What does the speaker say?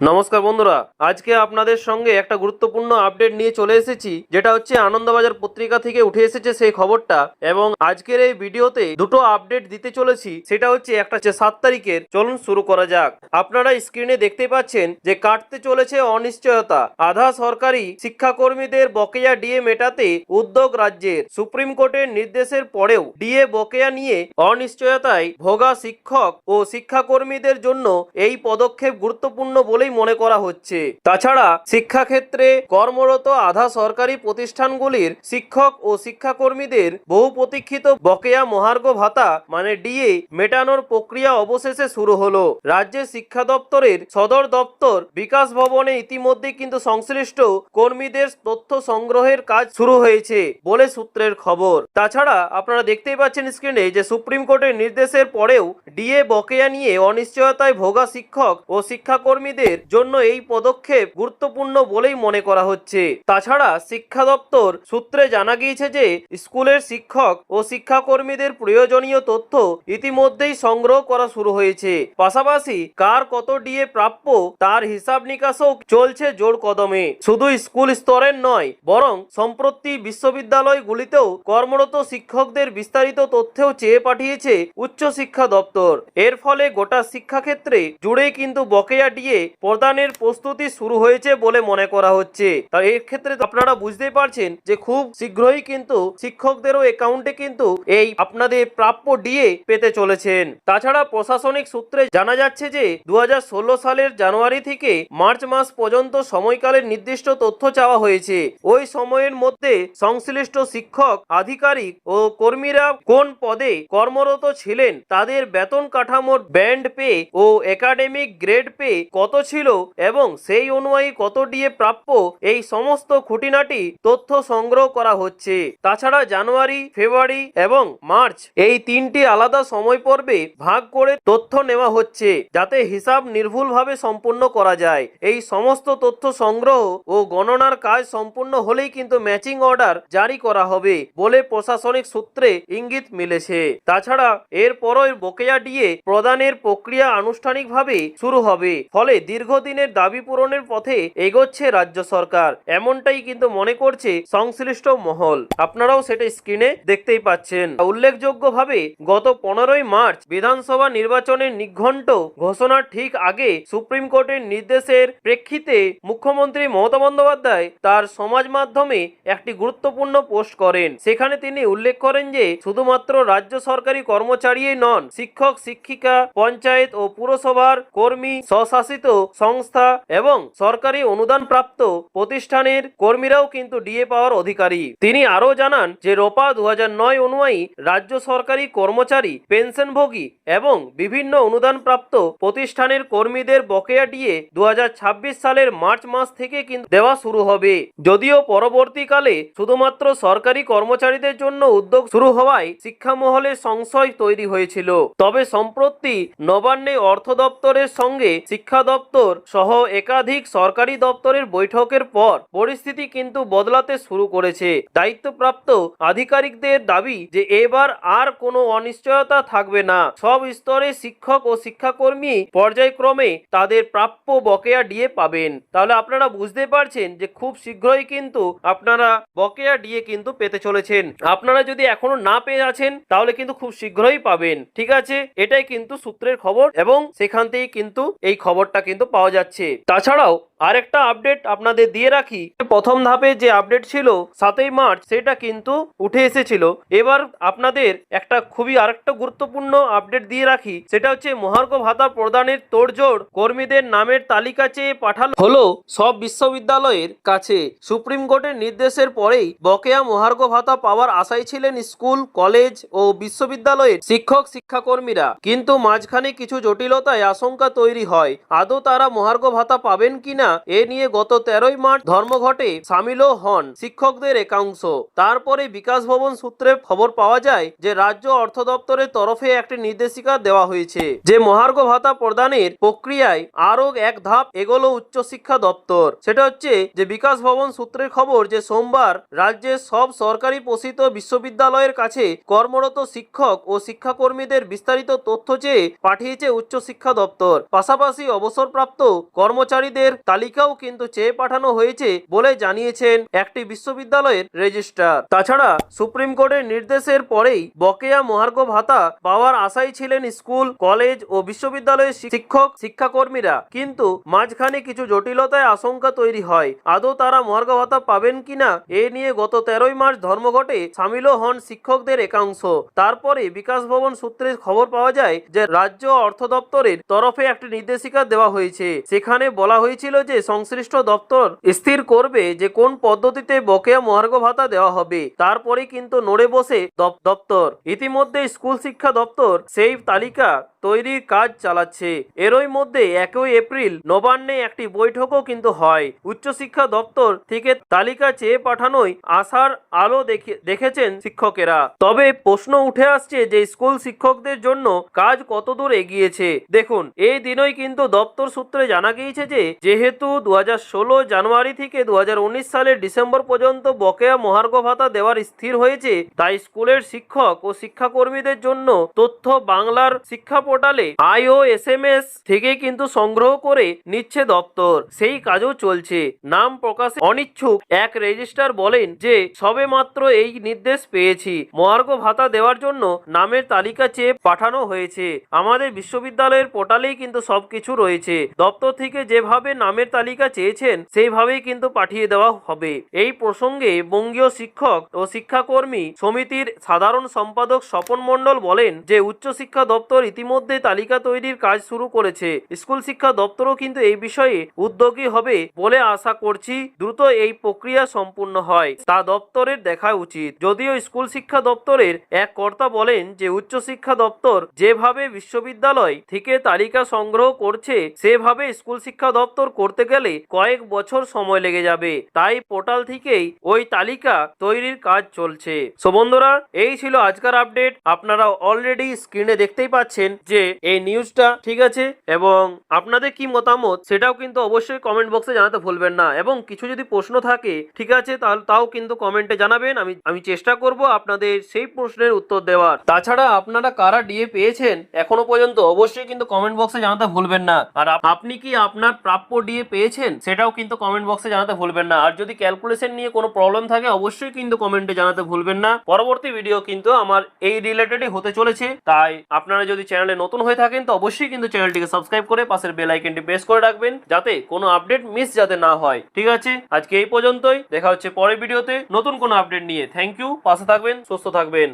নমস্কার বন্ধুরা, আজকে আপনাদের সঙ্গে একটা গুরুত্বপূর্ণ আপডেট নিয়ে চলে এসেছি, যেটা হচ্ছে আনন্দবাজার পত্রিকা থেকে উঠে এসেছে সেই খবরটা। এবং আজকের এই ভিডিওতে দুটো আপডেট দিতে চলেছি। সেটা হচ্ছে একটা হচ্ছে 7 তারিখের। চলুন শুরু করা যাক। আপনারা স্ক্রিনে দেখতে পাচ্ছেন যে কাটতে চলেছে অনিশ্চয়তা। আধা সরকারি শিক্ষাকর্মীদের বকেয়া ডিএ মেটাতে উদ্যোগ রাজ্যের। সুপ্রিম কোর্টের নির্দেশের পরেও ডিএ বকেয়া নিয়ে অনিশ্চয়তায় ভোগা শিক্ষক ও শিক্ষাকর্মীদের জন্য এই পদক্ষেপ গুরুত্বপূর্ণ বলে মনে করা হচ্ছে। তাছাড়া শিক্ষাক্ষেত্রে কর্মরত আধা সরকারি প্রতিষ্ঠানগুলির শিক্ষক ও শিক্ষাকর্মীদের বহু প্রতীক্ষিত বকেয়া মহার্ঘ ভাতা মানে ডিএ মেটানোর প্রক্রিয়া অবশেষে শুরু হলো। রাজ্যের শিক্ষা দপ্তরের সদর দপ্তর বিকাশ ভবনে ইতিমধ্যে কিন্তু সংশ্লিষ্ট কর্মীদের তথ্য সংগ্রহের কাজ শুরু হয়েছে বলে সূত্রের খবর। তাছাড়া আপনারা দেখতেই পাচ্ছেন স্ক্রিনে যে সুপ্রিম কোর্টের নির্দেশের পরেও ডিএ বকেয়া নিয়ে অনিশ্চয়তায় ভোগা শিক্ষক ও শিক্ষাকর্মীদের জন্য এই পদক্ষেপ গুরুত্বপূর্ণ বলেই মনে করা হচ্ছে। তাছাড়া শিক্ষা দপ্তর সূত্রে জানা গিয়েছে যে স্কুলের শিক্ষক ও শিক্ষাকর্মীদের প্রয়োজনীয় তথ্য ইতিমধ্যেই সংগ্রহ করা শুরু হয়েছে। পাশাপাশি কার কত ডিএ প্রাপ্য তার হিসাব নিকাশও চলছে জোর কদমে। শুধু স্কুল স্তরের নয়, বরং সম্প্রতি বিশ্ববিদ্যালয়গুলিতেও কর্মরত শিক্ষকদের বিস্তারিত তথ্যও চেয়ে পাঠিয়েছে উচ্চ শিক্ষা দপ্তর। এর ফলে গোটা শিক্ষাক্ষেত্রে জুড়েই কিন্তু বকেয়া ডিএ প্রদানের প্রস্তুতি শুরু হয়েছে বলে মনে করা হচ্ছে। তাই এই ক্ষেত্রে আপনারা বুঝতেই পারছেন যে খুব শীঘ্রই কিন্তু শিক্ষকদেরও অ্যাকাউন্টে কিন্তু এই আপনাদের প্রাপ্য ডিএ পেতে চলেছেন। তাছাড়া প্রশাসনিক সূত্রে জানা যাচ্ছে যে 2016 সালের জানুয়ারি থেকে মার্চ মাস পর্যন্ত সময়কালের নির্দিষ্ট তথ্য চাওয়া হয়েছে। ওই সময়ের মধ্যে সংশ্লিষ্ট শিক্ষক, আধিকারিক ও কর্মীরা কোন পদে কর্মরত ছিলেন, তাদের বেতন কাঠামোর ব্যান্ড পে ও একাডেমিক গ্রেড পে কত ছিল এবং সেই অনুযায়ী কত ডিএ প্রাপ্য, এই সমস্ত খুঁটিনাটি তথ্য সংগ্রহ করা হচ্ছে। তাছাড়া জানুয়ারি, ফেব্রুয়ারি এবং মার্চ এই তিনটি আলাদা সময় পর্বে ভাগ করে তথ্য নেওয়া হচ্ছে, যাতে হিসাব নির্ভুলভাবে সম্পূর্ণ করা যায়। এই সমস্ত তথ্য সংগ্রহ ও গণনার কাজ সম্পূর্ণ হলেই কিন্তু ম্যাচিং অর্ডার জারি করা হবে বলে প্রশাসনিক সূত্রে ইঙ্গিত মিলেছে। তাছাড়া এরপরই বকেয়া ডিএ প্রদানের প্রক্রিয়া আনুষ্ঠানিকভাবে শুরু হবে। ফলে দীর্ঘদিনের দাবি পূরণের পথে এগোচ্ছে রাজ্য সরকার, এমনটাই কিন্তু মনে করছে সংশ্লিষ্ট মহল। আপনারাও সেটা স্ক্রিনে দেখতেই পাচ্ছেন। উল্লেখযোগ্যভাবে গত 15ই মার্চ বিধানসভা নির্বাচনের নিঘণ্ট ঘোষণার ঠিক আগে সুপ্রিম কোর্টের নির্দেশের প্রেক্ষিতে মুখ্যমন্ত্রী মমতা বন্দ্যোপাধ্যায় তার সমাজ মাধ্যমে একটি গুরুত্বপূর্ণ পোস্ট করেন। সেখানে তিনি উল্লেখ করেন যে শুধুমাত্র রাজ্য সরকারি কর্মচারীই নন, শিক্ষক, শিক্ষিকা, পঞ্চায়েত ও পুরসভার কর্মী, স্বশাসিত সংস্থা এবং সরকারি অনুদান প্রাপ্ত প্রতিষ্ঠানের কর্মীরাও কিন্তু ডিএ পাওয়ার অধিকারী। তিনি আরও জানান যে রোপা 2009 অনুযায়ী রাজ্য সরকারি কর্মচারী, পেনশনভোগী এবং বিভিন্ন অনুদান প্রাপ্ত প্রতিষ্ঠানের কর্মীদের বকেয়া ডিএ 2026 সালের মার্চ মাস থেকে কিন্তু দেওয়া শুরু হবে। যদিও পরবর্তীকালে শুধুমাত্র সরকারি কর্মচারীদের জন্য উদ্যোগ শুরু হওয়ায় শিক্ষা মহলে সংশয় তৈরি হয়েছিল, তবে সম্প্রতি নবান্নে অর্থ দপ্তরের সঙ্গে শিক্ষা দপ্তর সহ একাধিক সরকারি দপ্তরের বৈঠকের পর পরিস্থিতি কিন্তু বদলাতে শুরু করেছে। দায়িত্বপ্রাপ্ত আধিকারিকদের দাবি যে এবার আর কোনো অনিশ্চয়তা থাকবে না। সব স্তরে শিক্ষক ও শিক্ষাকর্মী পর্যায়ক্রমে তাদের প্রাপ্য বকেয়া ডিএ পাবেন। তাহলে আপনারা বুঝতে পারছেন যে খুব শীঘ্রই কিন্তু আপনারা বকেয়া ডিএ কিন্তু পেতে চলেছেন। আপনারা যদি এখনো না পেয়ে আছেন তাহলে কিন্তু খুব শীঘ্রই পাবেন। ঠিক আছে, এটাই কিন্তু সূত্রের খবর এবং সেখান থেকেই কিন্তু এই খবরটা কিন্তু পাওয়া যাচ্ছে। তাছাড়াও আরেকটা আপডেট আপনাদের দিয়ে রাখি। প্রথম ধাপে যে আপডেট ছিল 7ই মার্চ, সেটা কিন্তু উঠে এসেছিল। এবার আপনাদের একটা খুবই আরেকটা গুরুত্বপূর্ণ আপডেট দিয়ে রাখি। সেটা হচ্ছে মহার্ঘ ভাতা প্রদানের তোড়জোড়, কর্মীদের নামের তালিকা চেয়ে পাঠালো হলো সব বিশ্ববিদ্যালয়ের কাছে। সুপ্রিম কোর্টের নির্দেশের পরেই বকেয়া মহার্ঘ ভাতা পাওয়ার আশায় ছিলেন স্কুল, কলেজ ও বিশ্ববিদ্যালয়ের শিক্ষক, শিক্ষাকর্মীরা। কিন্তু মাঝখানে কিছু জটিলতায় আশঙ্কা তৈরি হয়, আদৌ তারা মহার্ঘ ভাতা পাবেন কিনা কিনা এ নিয়ে গত 13ই মার্চ ধর্মঘটে সামিলও হন শিক্ষকদের একাংশ। তারপরে বিকাশ ভবন সূত্রে খবর পাওয়া যায় যে রাজ্য অর্থ দপ্তরের তরফে একটি নির্দেশিকা দেওয়া হয়েছে যে মহার্ঘ ভাতা প্রদানের প্রক্রিয়ায় আরো এক ধাপ এগোলো উচ্চশিক্ষা দপ্তর। সেটা হচ্ছে যে বিকাশ ভবন সূত্রের খবর যে সোমবার রাজ্যের সব সরকারি পোষিত বিশ্ববিদ্যালয়ের কাছে কর্মরত শিক্ষক ও শিক্ষাকর্মীদের বিস্তারিত তথ্য চেয়ে পাঠিয়েছে উচ্চশিক্ষা দপ্তর। পাশাপাশি অবসরপ্রাপ্ত কর্মচারীদের তালিকাও কিন্তু চেয়ে পাঠানো হয়েছে বলে জানিয়েছেন একটি বিশ্ববিদ্যালয়ের রেজিস্ট্রার। তাছাড়া সুপ্রিম কোর্টের নির্দেশের পরেই বকেয়া মহার্ঘ ভাতা পাওয়ার আশায় ছিলেন স্কুল, কলেজ ও বিশ্ববিদ্যালয়ের শিক্ষক শিক্ষাকর্মীরা, কিন্তু মাঝখানে কিছু জটিলতায় আশঙ্কা তৈরি হয় আদৌ তারা মহার্ঘ ভাতা পাবেন কিনা এ নিয়ে গত 13ই মার্চ ধর্মঘটে সামিলও হন শিক্ষকদের একাংশ। তারপরে বিকাশ ভবন সূত্রে খবর পাওয়া যায় যে রাজ্য অর্থ দপ্তরের তরফে একটি নির্দেশিকা দেওয়া হয়েছে। সেখানে বলা হয়েছিল যে সংশ্লিষ্ট দপ্তর স্থির করবে যে কোন পদ্ধতিতে বকেয়া মহার্ঘ ভাতা দেওয়া হবে। তারপরে কিন্তু নড়ে বসে দপ্তর। ইতিমধ্যে স্কুল শিক্ষা দপ্তর সেই তালিকা তৈরির কাজ চালাচ্ছে। এরই মধ্যে 1 এপ্রিল নবান্নে একটি বৈঠকও কিন্তু হয়। উচ্চশিক্ষা দপ্তর থেকে তালিকা চেয়ে পাঠানোই আশার আলো দেখেছেন শিক্ষকেরা। তবে প্রশ্ন উঠে আসছে যে স্কুল শিক্ষকদের জন্য কাজ কতদূর এগিয়েছে। দেখুন, এই দিনই কিন্তু দপ্তর সূত্রে জানা গিয়েছে যে যেহেতু 2016 জানুয়ারি থেকে 2019 সালের ডিসেম্বর পর্যন্ত বকেয়া মহার্ঘ ভাতা দেওয়ার স্থির হয়েছে, তাই স্কুলের শিক্ষক ও শিক্ষাকর্মীদের জন্য তথ্য বাংলার শিক্ষা পোর্টালে IOSMS থেকে কিন্তু সংগ্রহ করে নিচ্ছে দপ্তর। সেই কাজও চলছে। নাম প্রকাশে অনিচ্ছুক এক রেজিস্ট্রার বলেন যে সবে মাত্র এই নির্দেশ পেয়েছি, মহার্ঘ ভাতা দেওয়ার জন্য নামের তালিকা চেয়ে পাঠানো হয়েছে। আমাদের বিশ্ববিদ্যালয়ের পোর্টালেই কিন্তু সবকিছু রয়েছে। দপ্তর থেকে যেভাবে নামের তালিকা চেয়েছেন সেইভাবেই কিন্তু পাঠিয়ে দেওয়া হবে। এই প্রসঙ্গে বঙ্গীয় শিক্ষক ও শিক্ষাকর্মী সমিতির সাধারণ সম্পাদক স্বপন মণ্ডল বলেন যে উচ্চশিক্ষা দপ্তর ইতিমধ্যে তালিকা তৈরির কাজ শুরু করেছে। স্কুল শিক্ষা দপ্তরও কিন্তু এই বিষয়ে উদ্যোগী হবে বলে আশা করছি। দ্রুত এই প্রক্রিয়া সম্পূর্ণ হয় তা দপ্তরের দেখা উচিত। যদিও স্কুল শিক্ষা দপ্তরের এক কর্তা বলেন যে উচ্চশিক্ষা দপ্তর যেভাবে বিশ্ববিদ্যালয় থেকে তালিকা সংগ্রহ করছে সেভাবে স্কুল শিক্ষা দপ্তর করতে গেলে কয়েক বছর সময় লেগে যাবে। তাই পোর্টাল থেকেই ওই তালিকা তৈরির কাজ চলছে। সো বন্ধুরা, এই ছিল আজকের আপডেট। আপনারা অলরেডি স্ক্রিনে দেখতেই পাচ্ছেন যে এই নিউজটা, ঠিক আছে, এবং আপনাদের কি মতামত সেটাও কিন্তু অবশ্যই কমেন্ট বক্সে জানাতে ভুলবেন না। এবং কিছু যদি প্রশ্ন থাকে, ঠিক আছে, তাও কিন্তু কমেন্টে জানাবেন। আমি চেষ্টা করব আপনাদের সেই প্রশ্নের উত্তর দেওয়ার। তাছাড়া আপনারা কারা ডিএ পেয়েছেন এখনো পর্যন্ত অবশ্যই কিন্তু কমেন্ট বক্সে জানাতে ভুলবেন না। আর আপনি কি আপনার প্রাপ্য ডিএ পেয়েছেন সেটাও কিন্তু কমেন্ট বক্সে জানাতে ভুলবেন না। আর যদি ক্যালকুলেশন নিয়ে কোনো প্রবলেম থাকে অবশ্যই কিন্তু কমেন্টে জানাতে ভুলবেন না। পরবর্তী ভিডিও কিন্তু আমার এই রিলেটেডই হতে চলেছে। তাই আপনারা যদি চ্যানেলে নতুন হয়ে থাকেন তো অবশ্যই কিন্তু চ্যানেলটিকে সাবস্ক্রাইব করে পাশের বেল আইকনটি প্রেস করে রাখবেন যাতে কোনো আপডেট মিস যাতে না হয়। ঠিক আছে, আজকে এই পর্যন্তই। দেখা হচ্ছে পরের ভিডিওতে নতুন কোনো আপডেট নিয়ে। Thank you. পাশে থাকবেন, সুস্থ থাকবেন।